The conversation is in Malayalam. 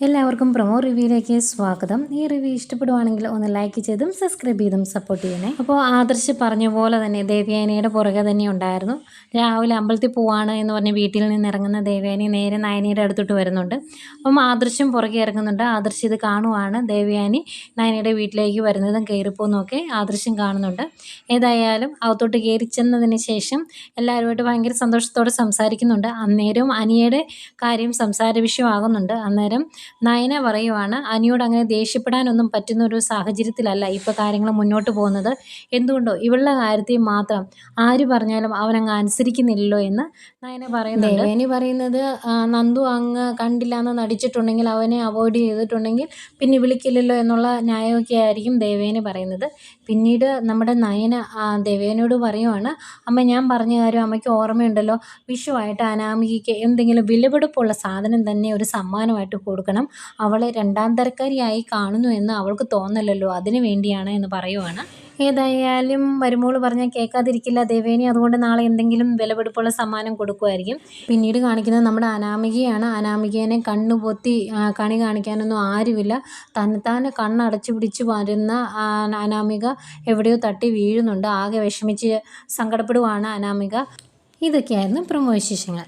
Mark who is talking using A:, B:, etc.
A: എല്ലാവർക്കും പ്രൊമോ റിവ്യൂയിലേക്ക് സ്വാഗതം. ഈ റിവ്യൂ ഇഷ്ടപ്പെടുവാണെങ്കിൽ ഒന്ന് ലൈക്ക് ചെയ്തും സബ്സ്ക്രൈബ് ചെയ്തും സപ്പോർട്ട് ചെയ്യണേ. അപ്പോൾ ആദർശ് പറഞ്ഞ പോലെ തന്നെ ദേവയാനിയുടെ പുറകെ തന്നെ ഉണ്ടായിരുന്നു. രാവിലെ അമ്പലത്തിൽ പോവാണ് എന്ന് പറഞ്ഞ് വീട്ടിൽ നിന്ന് ഇറങ്ങുന്ന ദേവയാനി നേരെ നയനിയുടെ അടുത്തോട്ട് വരുന്നുണ്ട്. അപ്പം ആദർശും പുറകെ ഇറങ്ങുന്നുണ്ട്. ആദർശ് ഇത് കാണുവാണ്. ദേവയാനി നയനിയുടെ വീട്ടിലേക്ക് വരുന്നതും കയറിപ്പോകുന്നതൊക്കെ ആദർശം കാണുന്നുണ്ട്. ഏതായാലും അകത്തോട്ട് കയറി ചെന്നതിന് ശേഷം എല്ലാവരുമായിട്ട് ഭയങ്കര സന്തോഷത്തോടെ സംസാരിക്കുന്നുണ്ട്. അന്നേരം അനിയയുടെ കാര്യം സംസാര വിഷയമാകുന്നുണ്ട്. അന്നേരം നയന പറയുവാണ്, അനിയോട് അങ്ങനെ ദേഷ്യപ്പെടാനൊന്നും പറ്റുന്ന ഒരു സാഹചര്യത്തിലല്ല ഇപ്പോൾ കാര്യങ്ങൾ മുന്നോട്ട് പോകുന്നത്. എന്തുകൊണ്ടോ ഇവളുടെ കാര്യത്തിൽ മാത്രം ആര് പറഞ്ഞാലും അവനങ്ങ് അനുസരിക്കുന്നില്ലല്ലോ എന്ന് നയന പറയുന്നുണ്ട്. ദേവേനി പറയുന്നത് നന്ദു അങ്ങ് കണ്ടില്ല എന്ന് നടിച്ചിട്ടുണ്ടെങ്കിൽ, അവനെ അവോയ്ഡ് ചെയ്തിട്ടുണ്ടെങ്കിൽ പിന്നെ വിളിക്കില്ലല്ലോ എന്നുള്ള ന്യായമൊക്കെ ആയിരിക്കും ദേവേനി പറയുന്നത്. പിന്നീട് നമ്മുടെ നയന ദേവേനോട് പറയുവാണ്, അമ്മ ഞാൻ പറഞ്ഞ കാര്യം അമ്മയ്ക്ക് ഓർമ്മയുണ്ടല്ലോ, വിഷുവായിട്ട് അനാമികയ്ക്ക് എന്തെങ്കിലും വിലപിടിപ്പുള്ള സാധനം തന്നെ ഒരു സമ്മാനമായിട്ട് കൊടുക്കണം. അവളെ രണ്ടാം തരക്കാരിയായി കാണുന്നു എന്ന് അവൾക്ക് തോന്നലല്ലോ, അതിനു വേണ്ടിയാണ് എന്ന് പറയുവാണ്. ഏതായാലും മരുമോള് പറഞ്ഞാൽ കേൾക്കാതിരിക്കില്ല ദേവേനി. അതുകൊണ്ട് നാളെ എന്തെങ്കിലും വിലപിടിപ്പുള്ള സമ്മാനം കൊടുക്കുമായിരിക്കും. പിന്നീട് കാണിക്കുന്നത് നമ്മുടെ അനാമികയാണ്. അനാമികേനെ കണ്ണുപൊത്തി കണി കാണിക്കാനൊന്നും ആരുമില്ല. തന്നെത്താനെ കണ്ണടച്ചു പിടിച്ച് വരുന്ന അനാമിക എവിടെയോ തട്ടി വീഴുന്നുണ്ട്. ആകെ വിഷമിച്ച് സങ്കടപ്പെടുവാണ് അനാമിക. ഇതൊക്കെയായിരുന്നു പ്രൊമോ വിശേഷങ്ങൾ.